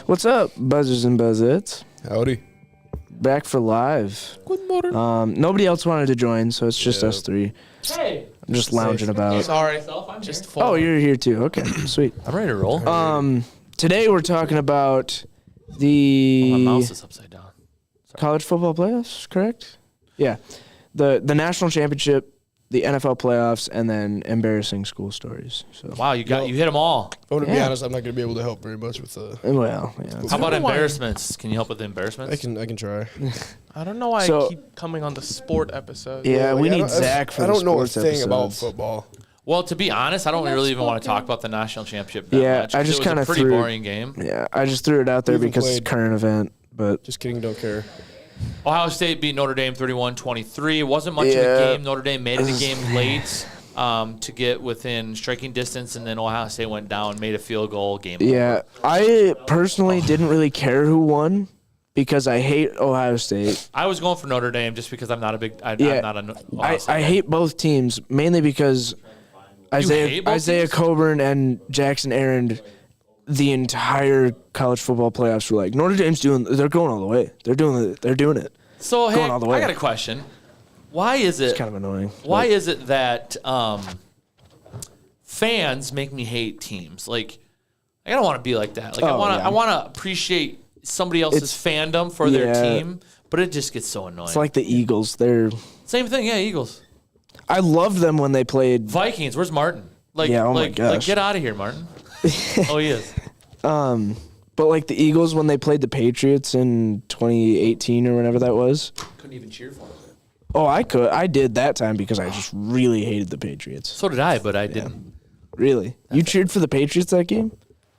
What's up, buzzers and buzzettes? Howdy. Back for live. Good morning. Nobody else wanted to join, so it's just us three. Hey. I'm just lounging about. Sorry. I'm just Oh, you're here too. Okay, sweet. I'm ready to roll. Today we're talking about My the mouse is upside down. college football playoffs, correct? Yeah. The national championship, the NFL playoffs, and then embarrassing school stories. So Wow, you hit them all. If I want to be Yeah. honest, I'm not going to be able to help very much with well, yeah. How about embarrassments? Can you help with the embarrassments? I can try. I don't know why So- I keep coming on the sport episode. Yeah, we Like, need I don't- Zach for I the don't know a sports thing about episodes. football. Well, to be honest, I don't really even want to talk about the national championship that Yeah, much. I 'cause just it was kinda a pretty threw- boring game. Yeah, I just threw it out there We even because it's played- a current event, but Just kidding, don't care. Ohio State beat Notre Dame 31-23. It wasn't much of Yeah. a game. Notre Dame made it a game late to get within striking distance, and then Ohio State went down, made a field goal, game over. yeah, I personally didn't really care who won because I hate Ohio State. I was going for Notre Dame just because I'm not a big. I'm Yeah, not a Ohio State I guy. hate both teams mainly because hate both Isaiah teams? Coburn and Jackson Aaron, the entire college football playoffs were like Notre Dame's they're going all the way. They're doing it. So hey, going all the way. I got a question. Why is it? It's kind of annoying. Why is it that fans make me hate teams? Like, I don't want to be like that. Like, Oh, I yeah. want to appreciate somebody else's fandom for their yeah. team, but it just gets so annoying. It's like the Eagles. Same thing, yeah. Eagles, I loved them when they played. Vikings. Where's Martin? Like, Yeah, oh my like gosh. get out of here, Martin. Oh, he is. But like the Eagles when they played the Patriots in 2018 or whenever that was. Couldn't even cheer for him. Oh, I did that time because I just really hated the Patriots. So did I, but I didn't. Really? You cheered for the Patriots that game?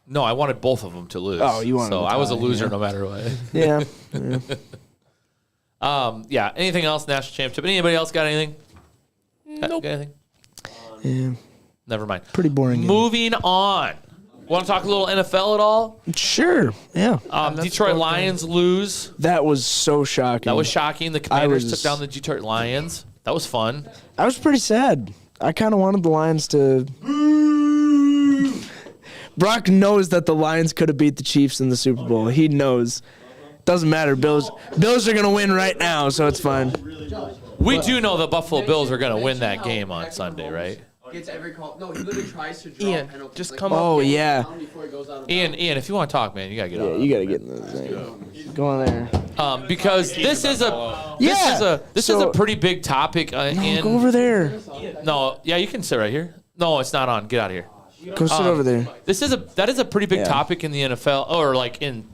No, I wanted both of them to lose. Oh, you wanted So to I was a tie, loser yeah. no matter what. Yeah. Yeah. Anything else? National championship. Anybody else got anything? Nope. Got anything? Yeah. Never mind. Pretty boring game. Moving on. Want to talk a little NFL at all? Sure. Yeah. Detroit Lions lose. That was so shocking. That was shocking. The Commanders was- took down the Detroit Lions. That was fun. I was pretty sad. I kind of wanted the Lions to. Brock knows that the Lions could have beat the Chiefs in the Super Bowl. He knows. Doesn't matter. Bills are gonna win right now, so it's fine. We do know the Buffalo Bills are going to win that game on Sunday, right? Gets every call. No, he literally tries to draw Ian, a penalty. just like, come Oh yeah. down before he goes out of Ian, if you want to talk, man, you got to get Yeah, on. you gotta get in the thing. Go on there. Because this is a Yeah. this is So- a pretty big topic. Go over there. No, yeah, you can sit right here. No, it's not on. Get out of here. Go sit over there. That is a pretty big Yeah. topic in the NFL or like in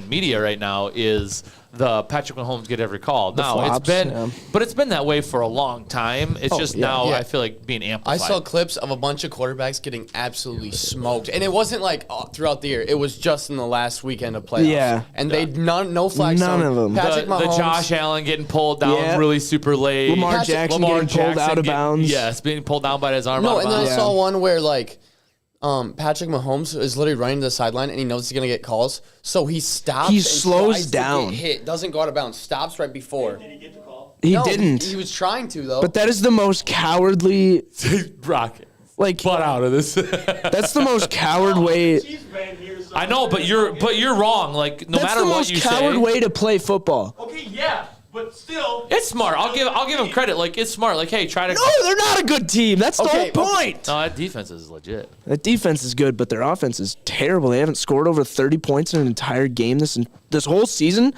media right now is the Patrick Mahomes get every call. Now flops, yeah. but it's been that way for a long time. It's just yeah. now Yeah. I feel like being I amplified. saw clips of a bunch of quarterbacks getting absolutely smoked, and it wasn't like throughout the year. It was just in the last weekend of playoffs. Yeah. and they no flags. None thrown. of them. Patrick the Mahomes. Josh Allen getting pulled down Yeah. really super late. Lamar Jackson getting pulled out of bounds. Yes, being pulled down by his arm. No, out of and then I bounds. saw one where like. Patrick Mahomes is literally running to the sideline and he knows he's gonna get calls, so he stops. He and slows tries to down. get hit, doesn't go out of bounds, stops right before. He No, didn't. He was trying to though. But that is the most cowardly. Rocket. Like Butt out of this. that's the most coward way. I know, but you're wrong. Like no That's matter the what most you coward say, way to play football. Okay, yeah, but still. it's smart. I'll give him credit. Like it's smart. Like hey, try to. No, they're not a good team. That's the Okay, whole point. No, that defense is legit. That defense is good, but their offense is terrible. They haven't scored over 30 points in an entire game this whole season.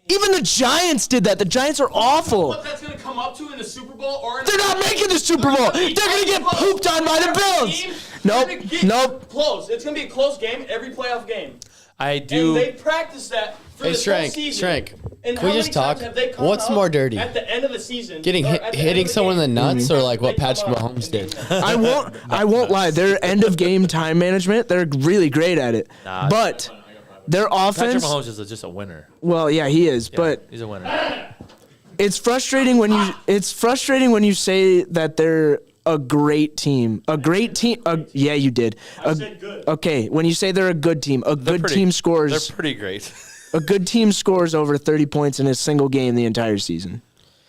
Even the Giants did that. The Giants are awful. What that's going to come up to in the Super Bowl or in They're not making the Super Bowl. They're going to get pooped on by the Bills. Nope. Close. It's going to be a close game every playoff game. I do. And they practice that for Hey, this whole Shrank, season. Shrank, And can how we many just talk? times have they come What's out more dirty? At the end of the season. Getting or hit, at the hitting end of the someone in the game, nuts, or like what they come Patrick out. Mahomes did. I won't lie. Their end of game time management, they're really great at it. Nah. But their Patrick offense, Mahomes is just a winner. well, yeah, he is. Yeah, But he's a winner. it's frustrating when you say that they're a great team. A great team. Yeah, you did. I said good. Okay, when you say they're a good team, a good team scores. They're pretty great. A good team scores over 30 points in a single game the entire season.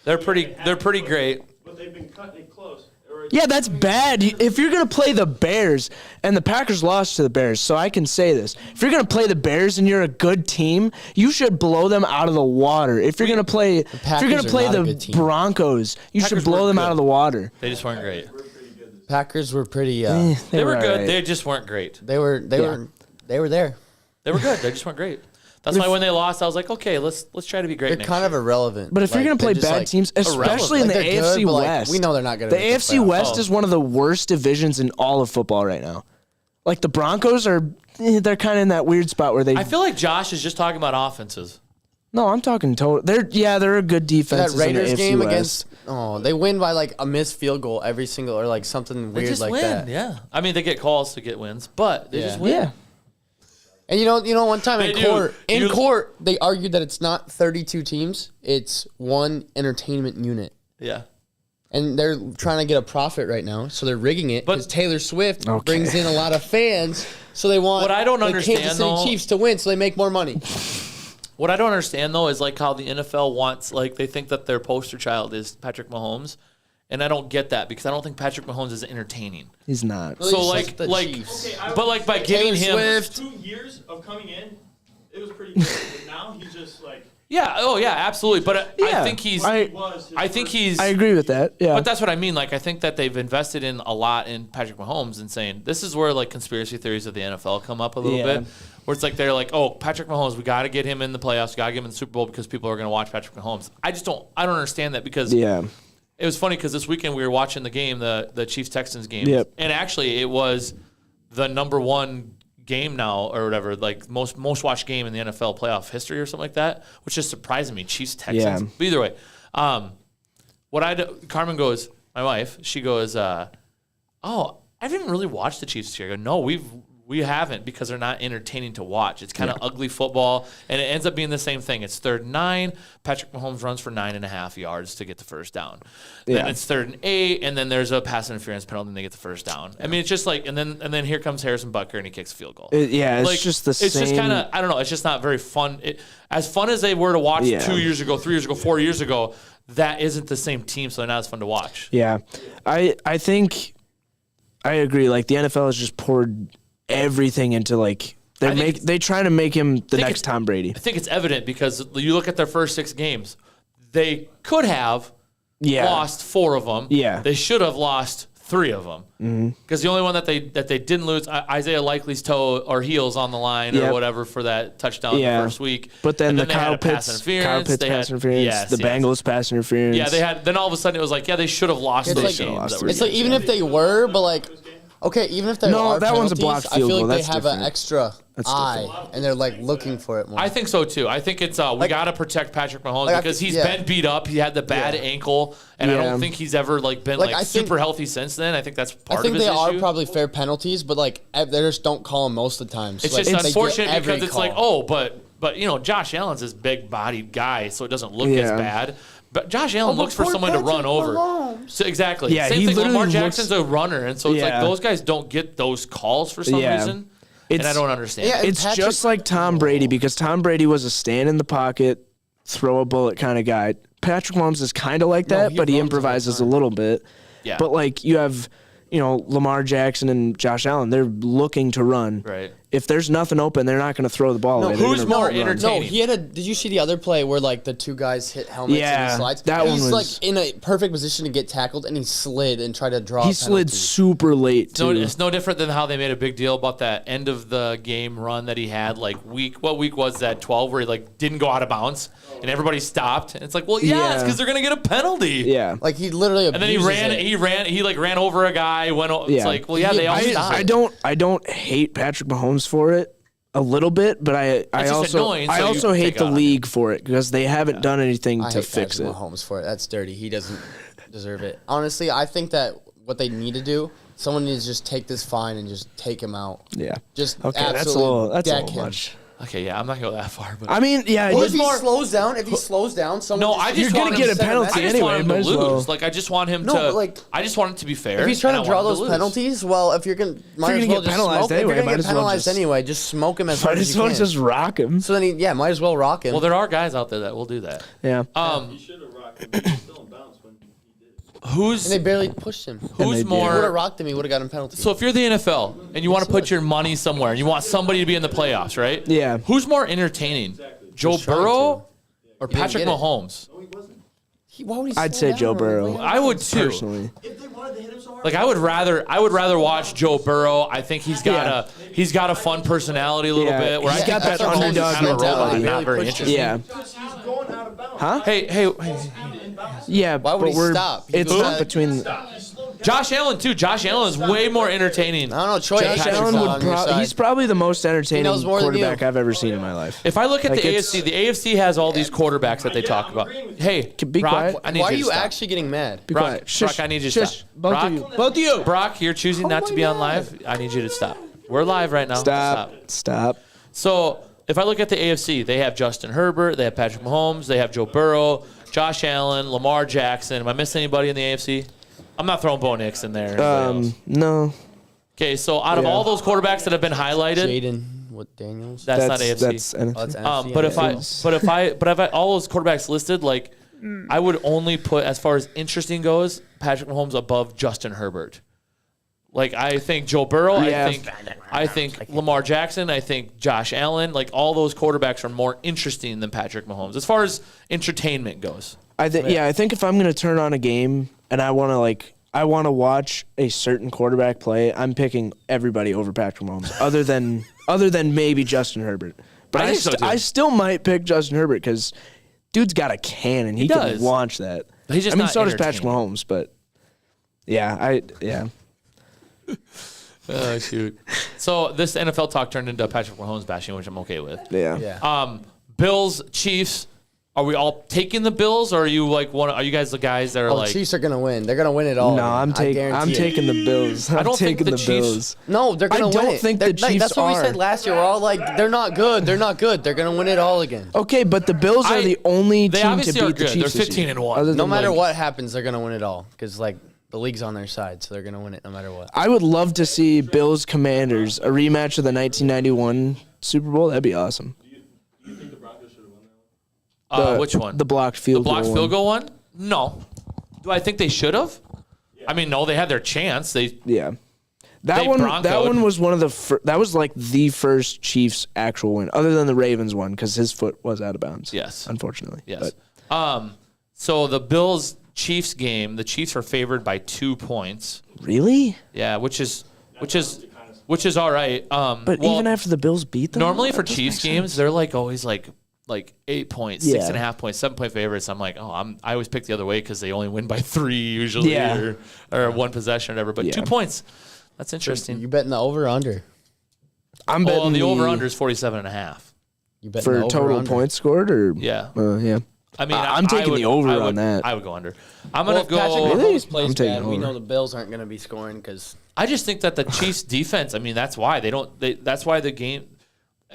They're pretty great. But they've been cutting it close. Or Yeah, that's bad. If you're going to play the Bears, and the Packers lost to the Bears, so I can say this. If you're going to play the Bears and you're a good team, you should blow them out of the water. If you're going to play the Broncos, you should blow them out of the water. They just weren't great. Packers were pretty. They were good. Right. They just weren't great. They were there. They were good. They just weren't great. That's why when they lost, I was like, okay, let's try to be great. They're next kind year. of irrelevant. But if you're going to play bad teams, especially in the Like, they're AFC good, but, like, West, we know they're not going The to. AFC West is one of the worst divisions in all of football right now. Like the Broncos are, they're kind of in that weird spot where they. I feel like Josh is just talking about offenses. No, I'm talking total. They're a good defense. That Raiders in the AFC game West. against. Oh, they win by like a missed field goal every single, or like something They weird just like win. that. Yeah. I mean, they get calls to get wins, but they just win. Yeah. And you know, one time They in do. court, they argued that it's not 32 teams; it's one entertainment unit. Yeah. And they're trying to get a profit right now, so they're rigging it because Taylor Swift brings in a lot of fans, so they want What I don't the understand, Kansas City though- Chiefs to win, so they make more money. What I don't understand though is like how the NFL wants, like they think that their poster child is Patrick Mahomes, and I don't get that because I don't think Patrick Mahomes is entertaining. He's not. So He's like the like, Chiefs. but by giving him, Swift. 2 years of coming in, it was pretty good. But now he's just like absolutely. But I Yeah, think he's, I he's. I agree with that. Yeah. But that's what I mean. Like, I think that they've invested in a lot in Patrick Mahomes and saying this is where like conspiracy theories of the NFL come up a little Yeah. bit, where it's like they're like, oh, Patrick Mahomes, we got to get him in the playoffs, we got to get him in the Super Bowl because people are going to watch Patrick Mahomes. I don't understand that because yeah. it was funny because this weekend we were watching the game, the Chiefs Texans game, Yep. and actually it was the number one game now or whatever, like most watched game in the NFL playoff history or something like that, which just surprised me. Chiefs Texans. Yeah. But either way, Carmen goes, my wife, she goes, oh, I haven't really watched the Chiefs this year. I go, no, we haven't because they're not entertaining to watch. It's kind of ugly football, and it ends up being the same thing. It's 3rd and 9. Patrick Mahomes runs for 9.5 yards to get the first down. Then it's 3rd and 8, and then there's a pass interference penalty, and they get the first down. I mean, it's just like, and then here comes Harrison Butker, and he kicks a field goal. It's just the same. It's just kind of, I don't know. It's just not very fun. As fun as they were to watch 2 years ago, 3 years ago, 4 years ago, that isn't the same team, so they're not as fun to watch. Yeah. I think I agree. Like the NFL has just poured everything into like they try to make him the next Tom Brady. I think it's evident because you look at their first 6 games, they could have lost 4 of them. Yeah. They should have lost 3 of them. Because the only one that they didn't lose, Isaiah Likely's toe or heels on the line or whatever for that touchdown the first week. But then, and the they had Kyle a pass Pitts interference. pass interference, Yes, the Bengals pass interference. Yeah, they had. Then all of a sudden it was like, they should have lost It's those like- games. that were It's like even if they were, but like, okay, even if they No, are that one's a penalties, blocked I field feel goal. like they That's have an different. extra eye, different. and they're like looking for it more. I think so too. I think it's we got to protect Patrick Mahomes Like, I because think- he's yeah. been beat up. He had the bad ankle, and I Yeah. don't think he's ever been Like, I think- super healthy since then. I think that's part I think of his they are issue. probably fair penalties, but like they just don't call them most of the time. So, It's like, just they get unfortunate every because it's call. like, but Josh Allen's this big-bodied guy, so it doesn't look as Yeah. bad. But Josh Allen looks for poor someone to run Patrick over. Mahomes. So exactly. Yeah, Same he thing. Lamar literally Jackson's a runner, and so it's like Yeah. those guys don't get those calls for some Yeah. reason, and I don't understand. Yeah, It's Patrick- just like Tom Brady because Tom Brady was a stand in the pocket, throw a bullet kind of guy. Patrick Mahomes is kind of like that, he but he runs all the improvises a time. little bit. Yeah. But like you have, Lamar Jackson and Josh Allen, they're looking to run. Right. If there's nothing open, they're not going to throw the ball away. They're who's gonna more run. entertaining? No, he had a. Did you see the other play where like the 2 guys hit helmets and Yeah, he slides? that one He's was- like in a perfect position to get tackled, and he slid and tried to draw. He a slid penalty. super late No, too. it's no different than how they made a big deal about that end of the game run that he had. Like what week was that? 12, where he like didn't go out of bounds and everybody stopped. And it's like, well, yeah, it's because they're gonna get a penalty. Yeah. Like he literally. And then he ran over a guy. It's like, well, yeah, they all stopped. I don't hate Patrick Mahomes for it a little bit, but I just also annoying, so I you also hate take it the out on league for it because they haven't done anything I to hate fix Patrick it. Mahomes for it. That's dirty. He doesn't deserve it. Honestly, I think that what they need to do, someone needs to just take this fine and just take him out. Yeah. Just Okay, that's a absolutely little deck him. much. Okay, yeah, I'm not gonna go that far, but I mean, yeah, Well, just if he slows down, someone. no, I just You're want gonna him get a to- penalty I just anyway, want him might to as lose. well. Like I just want him No, to. but, like, I just want it to be fair. If he's trying and to I draw want him those lose. penalties, well, if you're gonna, might you're as gonna well get just penalized smoke. If anyway, you're might gonna as get well penalized just- anyway, just smoke him as hard might as as you well can. just rock him. So then, might as well rock him. Well, there are guys out there that will do that. Yeah. He should have rocked him. He was still in bounds when he did it. Who's And they barely pushed him. they who's did. He would have more? rocked him. He would have got him penalty. So if you're the NFL and you want to put your money somewhere and you want somebody to be in the playoffs, right? Yeah. Who's more entertaining, Joe trying Burrow or didn't Patrick get it. Mahomes? Why would he I'd slow say down Joe or Burrow. lay I down? would too. Personally. If they wanted to hit him so hard, Like I would rather watch Joe Burrow. I think he's got a fun personality a little Yeah, bit. Where he's I got think that Patrick Mahomes is underdog kind of a robot, mentality. not very Really pushed him. interesting. Yeah. he's going out of bounds. Huh? Hey, Yeah, Why would but he we're stop? He it's goes not back. between. Josh Allen too. Josh Allen is way more entertaining. I don't know. Troy Josh Patrick's Allen on would your side. he's probably the most entertaining knows more than you. quarterback I've ever seen in my life. If I look at Like, the it's- AFC, the AFC has all these quarterbacks that they talk about. Hey, Be Brock, quiet. I need Why are you to you stop. actually getting mad? Be Brock, quiet. Brock, Shush, I need you to shush. stop. Both Brock, of you. Both of you. Brock, you're choosing not to be on live. I need you to stop. We're live right now. Stop. So if I look at the AFC, they have Justin Herbert, they have Patrick Mahomes, they have Joe Burrow, Josh Allen, Lamar Jackson. Am I missing anybody in the AFC? I'm not throwing Bo Nix in there. No. Okay, so out of Yeah. all those quarterbacks that have been highlighted, Jaden, what Daniels? that's not AFC. That's Oh, that's NFC. But if I, It's- but if I all those quarterbacks listed, like I would only put as far as interesting goes, Patrick Mahomes above Justin Herbert. Like I think Joe Burrow, Yeah. I think Lamar Jackson, I think Josh Allen, like all those quarterbacks are more interesting than Patrick Mahomes as far as entertainment goes. I think if I'm gonna turn on a game and I want to watch a certain quarterback play, I'm picking everybody over Patrick Mahomes, other than maybe Justin Herbert. But I I, think so, too. I still might pick Justin Herbert because dude's got a cannon. He does. can launch that. He's just I mean, not so does Patrick entertaining. Mahomes, but yeah. Oh shoot! So this NFL talk turned into Patrick Mahomes bashing, which I'm okay with. Yeah. Bills, Chiefs. Are we all taking the Bills, or are you like one? Are you guys the guys that are Oh, like? the Chiefs are gonna win. They're gonna win it all. No, I'm I taking guarantee it. the Bills. I'm don't think taking the the Chiefs- Bills. No, they're gonna I win don't it. think the They're- Chiefs That's what we are. said last year. We're all like, they're not good. They're not good. They're gonna win it all again. Okay, but the Bills are the only they team to obviously are beat the good. Chiefs. They're this year, 15-1. other than, No matter like, what happens, they're gonna win it all because like the league's on their side, so they're gonna win it no matter what. I would love to see Bills Commanders, a rematch of the 1991 Super Bowl. That'd be awesome. You think the Broncos should have won that one? Which one? The blocked field blocked goal. field goal one? No. Do I think they should have? I mean, no. They had their chance. Yeah. They That one Broncoed. was one of the that was like the first Chiefs actual win, other than the Ravens one, because his foot was out of bounds. Yes. Unfortunately. Yes. But So the Bills Chiefs game, the Chiefs are favored by 2 points. really? Yeah, which is all right. But well, even after the Bills beat them? normally for that doesn't Chiefs make games, they're like always like 8 points, Yeah. 6.5 points, 7-point favorites. I'm like, I always pick the other way because they only win by 3 usually, Yeah. or one possession or whatever. But Yeah. 2 points, that's interesting. You betting the over or under? I'm betting Well, the over under is 47.5. You betting for the over or total under? points scored, or Yeah. yeah. I mean, I'm taking the over on that. I would go under. I'm Well, gonna if Patrick go. Really? Mahomes plays I'm taking bad, we over. know the Bills aren't gonna be scoring because I just think that the Chiefs defense. I mean, that's why they don't. That's why the game.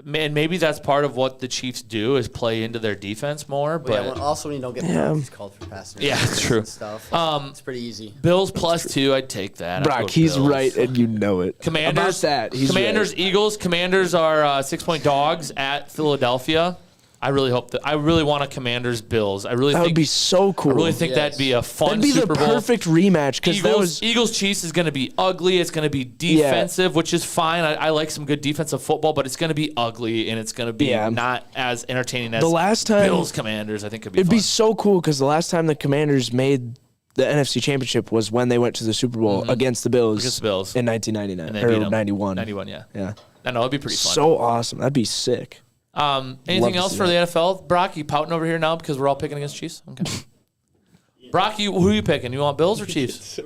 And maybe that's part of what the Chiefs do is play into their defense more. But also when you don't get Yeah. penalties called for passing. Yeah, it's true. and stuff. It's pretty easy. Bills plus 2, I'd take that. I'd go Brock, he's Bills. right, and you know it. Commanders. About that, he's Commanders. right. Eagles. Commanders are 6-point dogs at Philadelphia. I really hope that. I really want a Commanders Bills. I really That think. would be so cool. I really think Yes. that'd be a fun That'd be Super the Bowl. perfect rematch because that was Eagles Chiefs is going to be ugly. It's going to be defensive, which is fine. I like some good defensive football, but it's going to be ugly and it's going to be Yeah. not as entertaining as The last time- Bills Commanders. I think could be It'd fun. be so cool because the last time the Commanders made the NFC Championship was when they went to the Super Bowl against the Bills. Against the Bills. In 1999 and they beat or 'em. 91. 91, yeah. Yeah. I know it'd be pretty fun. So awesome. That'd be sick. Anything to else see for that. the NFL? Brock, you pouting over here now because we're all picking against Chiefs? Okay. Brock, who are you picking? You want Bills or Chiefs?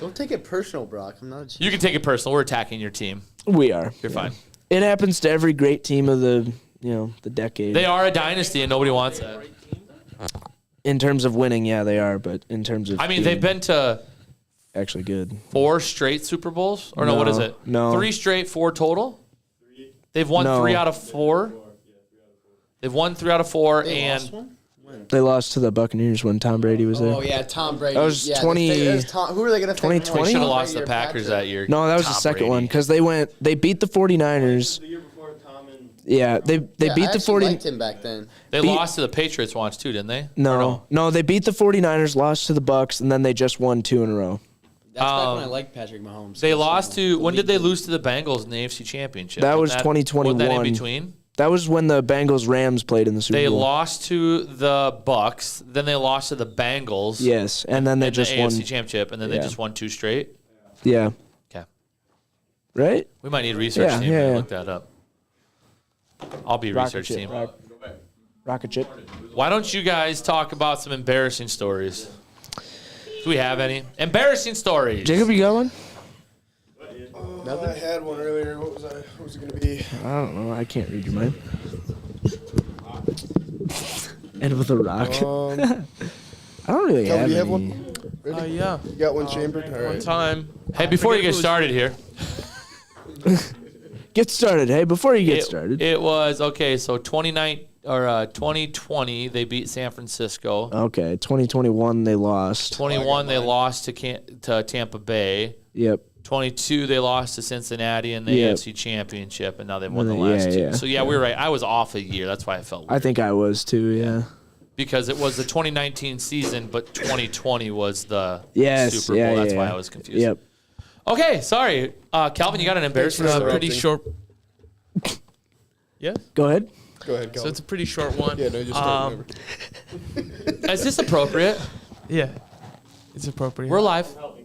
Don't take it personal, Brock. I'm not. You can take it personal. We're attacking your team. We are. You're fine. It happens to every great team of the the decade. They are a dynasty and nobody wants that. In terms of winning, yeah, they are. But in terms of I mean, being they've been to actually good. 4 straight Super Bowls? Or no, what is it? No. 3 straight, 4 total? They've won No. 3 out of 4. They've won 3 out of 4, They lost and one? They lost to the Buccaneers when Tom Brady was there. Oh yeah, Tom Brady. That was yeah, 20 it was who are they gonna? 2020? they should have Tom lost to the Packers that year. No, that was the Tom second Brady. one because they beat the 49ers. The year before, Tom and Yeah, they Yeah, beat I the actually 40. liked him back then. They Beat- lost to the Patriots once too, didn't they? Or No, they beat the 49ers, lost to the Bucks, and then they just won 2 in a row. That's back when I liked Patrick Mahomes. They lost to. When did they lose to the Bengals in the AFC Championship? That was Wasn't 2021. Wasn't that in between? That was when the Bengals Rams played in the Super They Bowl. lost to the Bucks, then they lost to the Bengals. Yes, and then they in just the won. AFC Championship, and then they Yeah. just won 2 straight. Yeah. Okay, Right? we might need a research Yeah, team yeah, to yeah. look that up. I'll be a research team. Rocket ship. Why don't you guys talk about some embarrassing stories? Do we have any embarrassing stories? Jacob, you got one? I had one earlier. What was it going to be? I don't know. I can't read your mind. And with a rock. I don't really Kelvin, have do you have any. one? Ready? Yeah. You got one chambered? All One right. time. Hey, before you get who's- started here, Get started. Hey, before you get started. it was okay. So 2020 they beat San Francisco. Okay, 2021 they lost. 21 they lost to Tampa Bay. Yep. 22 they lost to Cincinnati in the Yep. AFC Championship, and now they've won the Yeah, last 2. yeah. So yeah, we were right. I was off a year. That's why I felt weird. I think I was too, yeah. Because it was the 2019 season, but 2020 was the Yes, Super Bowl. yeah, That's yeah, why yeah. I was confused. Yep. Okay, sorry. Calvin, you got an embarrassing Thanks for story? Pretty short. Yeah. Go ahead. Go ahead, So Kelvin. it's a pretty short one. Yeah, no, just start whenever. Is this appropriate? Yeah. It's appropriate. We're live. I'll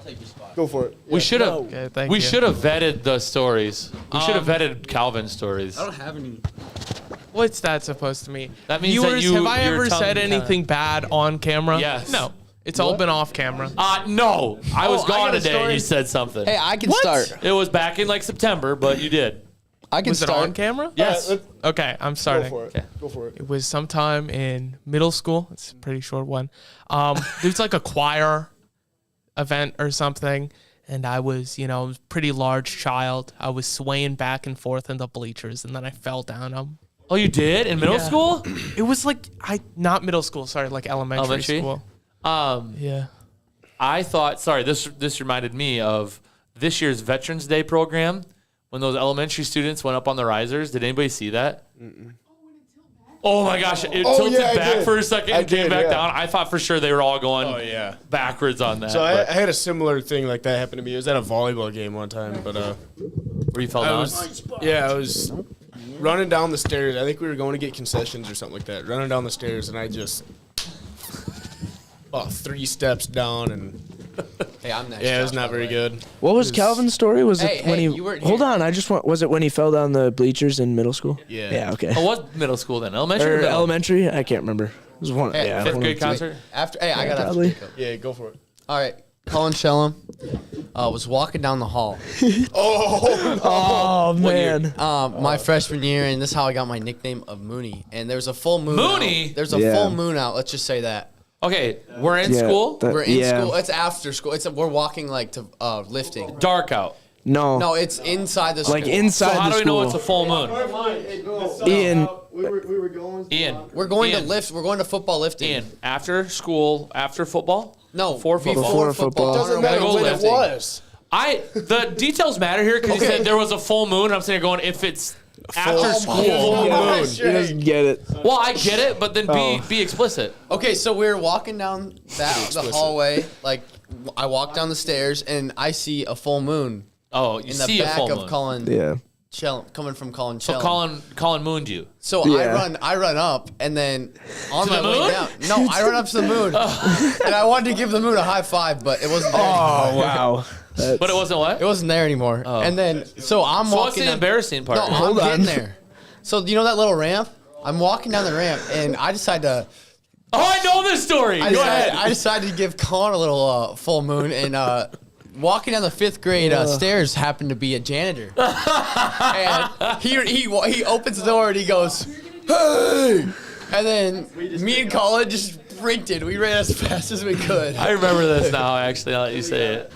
take your spot. Go for it. We should have. Okay, thank We you. should have vetted the stories. We should have vetted Calvin's stories. I don't have any. What's that supposed to mean? That means that Viewers, you- have I your ever tongue said kinda- anything bad on camera? Yes. No. It's all been off camera. No, I was I gone got a today. And story. you said something. Hey, I can What? start. It was back in like September, but you did. I can Was it start. on camera? Yes. Okay, I'm Go starting. for it. Okay. Go for it. It was sometime in middle school. It's a pretty short one. There's like a choir event or something, and I was, a pretty large child. I was swaying back and forth in the bleachers, and then I fell down. Oh, you did in middle Yeah. school? It was like not middle school. Sorry, like elementary Elementary? school. Yeah. I thought. Sorry, this reminded me of this year's Veterans Day program when those elementary students went up on the risers. Did anybody see that? Oh my gosh! It tilted yeah, I back did. for a second I and came did, back yeah. down. I thought for sure they were all going Oh, yeah. backwards on that. So I but- had a similar thing like that happen to me. It was at a volleyball game one time, but where you fell down. I was running down the stairs. I think we were going to get concessions or something like that. Running down the stairs, and I just 3 steps down, and Hey, I'm next. yeah, it was Josh, not by the very way. good. What was Calvin's story? Was Hey, it when hey, he you weren't Hold here. on, I just want was it when he fell down the bleachers in middle school? Yeah. Yeah, okay. Oh, what middle school then? Elementary or Or middle? elementary? I can't remember. It was one Hey, yeah, Fifth one grade of the two. concert? Hey, I got after probably. Jacob. Yeah, go for it. All right. Colin Shellum was walking down the hall Oh man. my freshman year, and this is how I got my nickname of Mooney. And there was a full moon. Mooney? Out. There's a Yeah. full moon out. Let's just say that. Okay, we're in Yeah, school. that- We're in yeah. school. It's after school. We're walking like to lifting. Dark out. No. No, it's inside the Like school. So inside how the do we know school. it's a full moon? Ian, We were going. Ian. We're going Ian. to lift. We're going to football lifting. Ian, after school, after football? No, Before football. Before football. Doesn't We're matter go when it lifting. was. The details matter here because he said there was a full moon. And I'm sitting here going, if it's after Full school. moon. he doesn't get it. Well, I get it, but then be explicit. Okay, so we were walking down the hallway. Like I walk down the stairs and I see a full moon Oh, you in the see a back full of moon. Colin. Yeah. Coming from Colin. So Chellum. Colin mooned you. So Yeah. I run up, and then on To my the way moon? down, no, I run up to the moon, and I wanted to give the moon a high five, but it wasn't there. Oh wow. But it wasn't what? It wasn't there anymore. And then so I'm So what's walking. the down- embarrassing part? No, I'm Hold on. getting there. So you know that little ramp? I'm walking down the ramp, and I decide to. Oh, I know this story. Go ahead. I decided to give Colin a little full moon, and walking down the 5th grade stairs happened to be a janitor, and he opens the door and he goes, "Hey!" And then me and Colin just sprinted. We ran as fast as we could, I remember this now, actually, now that you say it.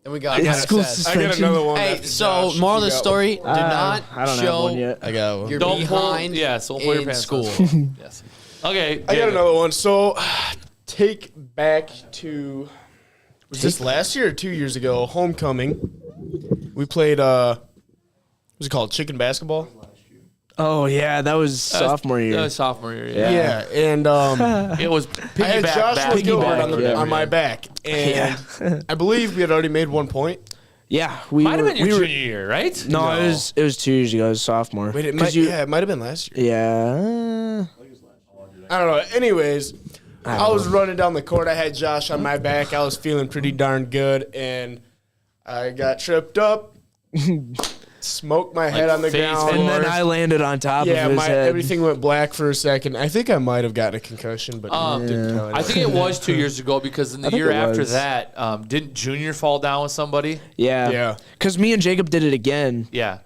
and we got It's school fast. I got another one. Hey, after so Josh. moral of You the got story: do not I don't have show one yet. I got one. your Don't pull, behind yeah, so pull your in pants school. down. Yes. Okay. I got David. another one. So, take back to was this last year or 2 years ago? Homecoming. We played What's it called? Chicken basketball? Oh yeah, that was sophomore year. That was sophomore year. Yeah. Yeah. And It was I had piggyback Joshua basketball. Gilbert yeah. on my back. And I believe we had already made 1 point. Yeah, we Might have were. been your We were junior year, right? no, it was 2 years ago. It was sophomore. Wait, it 'Cause might have been last year. Yeah. I don't know. Anyways, I was running down the court. I had Josh on my back. I was feeling pretty darn good, and I got tripped up, smoked my head on the face ground. And then I landed on top yeah, of his head. everything went black for a second. I think I might have gotten a concussion, but didn't tell I think it was 2 years ago because in the think year it after was. that, didn't Junior fall down with somebody? Yeah. Yeah. Because me and Jacob did it again, Yeah.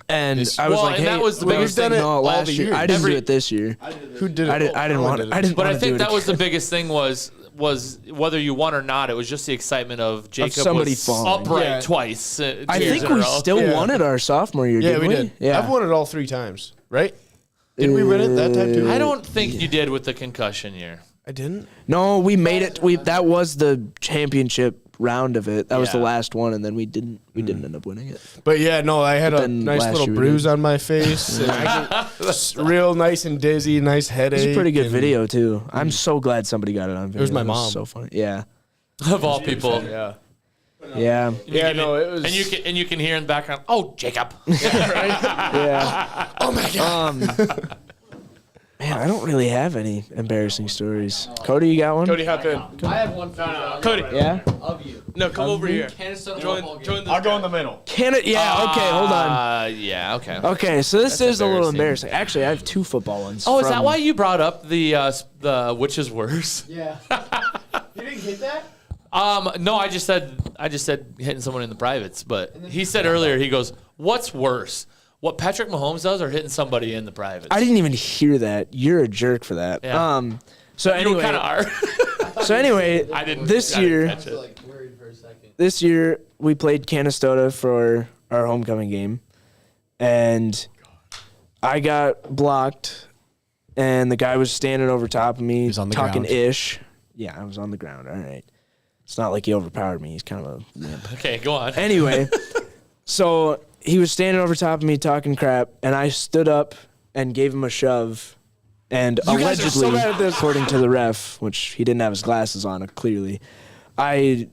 and This- I was well, like, and "Hey, that was the we've biggest done thing it all last the year. years. I didn't Every- do it this year. Who did it? I didn't want it. I didn't. But I wanna do think it that was again. the biggest thing was whether you won or not, it was just the excitement of Jacob somebody was falling. upright Yeah. twice. I 2 years think in a we row. still Yeah. won it our sophomore year. Yeah, didn't we did. Yeah. I've won it all 3 times, right? Didn't we win it that time too? I don't think you did with the concussion year. I didn't. No, we made it. That was the championship round of it. That was the Yeah. last one, and then we didn't end up winning it. But yeah, no, I had a then nice last little year we bruise did. on my face. And I get real nice and dizzy, nice headache. It's a pretty good and- video too. I'm so glad somebody got it on video. was my That mom. So funny. Yeah. Of all people. Yeah. Yeah. Yeah, no, it was. And you can hear in the background, oh, Jacob. Yeah. oh my god. Man, I don't really have any embarrassing stories. Cody, you got one? Cody, hop in. I have one for you. Cody. Yeah. Of you. No, come over here. Canada football game. I'll go in the middle. Can it? Yeah. Okay. Hold on. Yeah, okay. Okay. So this is a little embarrassing. embarrassing. Actually, I have 2 football ones. Oh, is that from- why you brought up the which is worse? Yeah. You didn't get that? No, I just said hitting someone in the privates, but he said earlier, he goes, "What's worse, what Patrick Mahomes does, or hitting somebody in the privates?" I didn't even hear that. You're a jerk for that. Yeah. So You anyway, kind of are. so anyway, I didn't. this I didn't year, catch it. Like worried for a second. this year we played Canastota for our homecoming game, and I got blocked, and the guy was standing over top of me, was on the talking ground. ish. Yeah, I was on the ground. All right, it's not like he overpowered me. He's kind of a limp. Okay, go on. Anyway, so he was standing over top of me talking crap, and I stood up and gave him a shove. And You guys are so allegedly, bad at this. according to the ref, which he didn't have his glasses on, clearly, I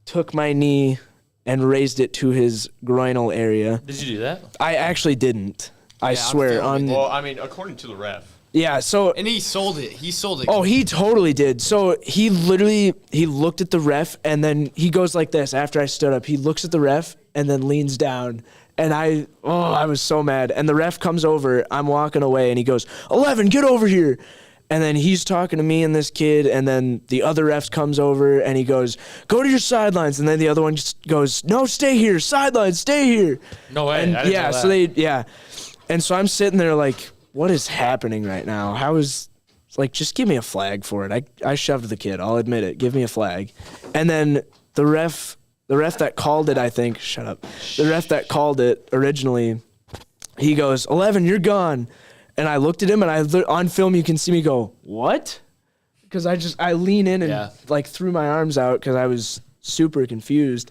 took my knee and raised it to his groinal area. Did you do that? I actually didn't. I I'm swear. filming On it. I mean, according to the ref. yeah, so And he sold it. He sold it. oh, he totally did. So he looked at the ref, and then he goes like this after I stood up. He looks at the ref and then leans down. And I was so mad. And the ref comes over. I'm walking away, and he goes, 11, get over here. And then he's talking to me and this kid, and then the other ref comes over, and he goes, go to your sidelines. And then the other one just goes, no, stay here. Sidelines, stay here. No way. And I didn't know that. And so I'm sitting there like, what is happening right now? Like, just give me a flag for it. I shoved the kid. I'll admit it. Give me a flag. And then the ref that called it, I think, shut up. The ref that called it originally, he goes, 11, you're gone. And I looked at him, and on film you can see me go, what? Because I lean in and like threw my arms out because I was super confused.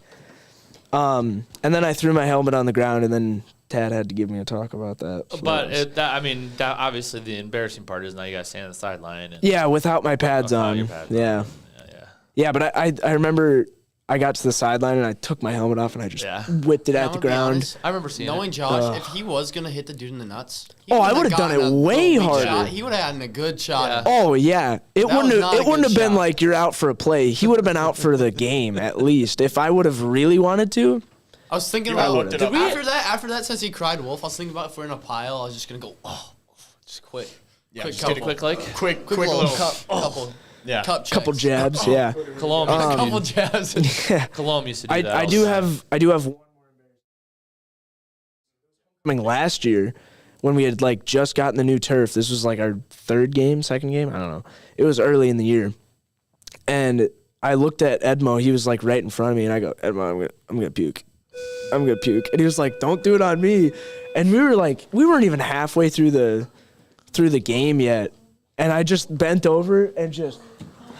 And then I threw my helmet on the ground, and then Tad had to give me a talk about that. So But that was- that obviously the embarrassing part is now you got to stand on the sideline. And, yeah, without my pads Without on. your pads on. Yeah. yeah. Yeah, but I remember I got to the sideline and I took my helmet off and I just Yeah. whipped it I'm at the gonna be ground. honest, I remember seeing knowing it. Josh, if he was gonna hit the dude in the nuts, he Oh, I would've would've done gotten it a way weak harder. shot. He would have gotten a good shot. Yeah. Oh yeah, it was not a wouldn't have good been shot. like you're out for a play. He would have been out for the game at least. If I would have really wanted to. I was thinking You about looked it up. after that, since he cried wolf, I was thinking about if we're in a pile, I was just gonna go, just quit. Yeah, quick just couple, Did a quick like Quick little little. couple Yeah. cup checks. Couple jabs, yeah. Cologne. A couple jabs. Cologne used to do that. I all do the time. have one more embarrassing last year when we had like just gotten the new turf. This was like our second game. I don't know. It was early in the year, and I looked at Edmo. He was like right in front of me, and I go, Edmo, I'm gonna puke. I'm gonna puke. And he was like, don't do it on me. And we weren't even halfway through the game yet, and I just bent over and just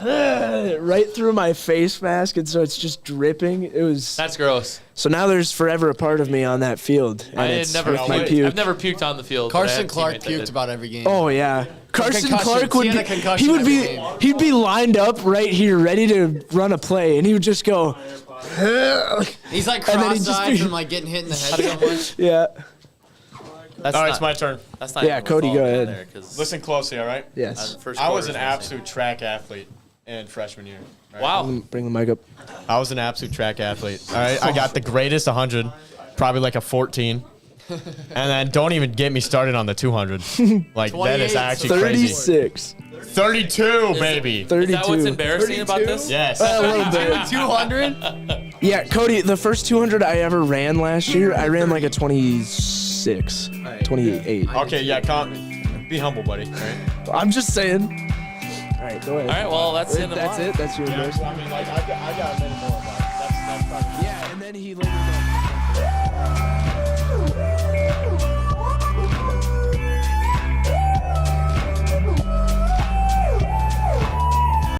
right through my face mask, and so it's just dripping. It was That's gross. so now there's forever a part of me on that field. And I it's had never with my puked. puke. I've never puked on the field. but I Carson had Clark teammates that puked did. about every game. Oh yeah, Carson concussions. Clark would He had be a concussion he would be every game. he'd be lined up right here, ready to run a play, and he would just go, He's like And then he just cross-eyed be- from like getting hit in the head so much. yeah, That's All right, not, it's my turn. That's not Yeah, even Cody, fault go in ahead. there, 'cause, Listen closely, all right? yes. first I was quarter's an insane. absolute track athlete in freshman year. right? Wow. Bring the mic up. I was an absolute track athlete. All right, I got the greatest 100, probably like a 14. And then don't even get me started on the 200. Like, that is 28, actually crazy. 36, 32, baby. 32. Is that what's embarrassing about this? Yes. A little bit. 200? Yeah, Cody, the first 200 I ever ran last year, I ran like a 26, 28. Okay, yeah, be humble, buddy. All right. I'm just saying. All right, go ahead. All right, well, that's the end of That's mine. it. That's your verse. I mean, like, I got a minute more, but that's probably. Yeah, and then he later.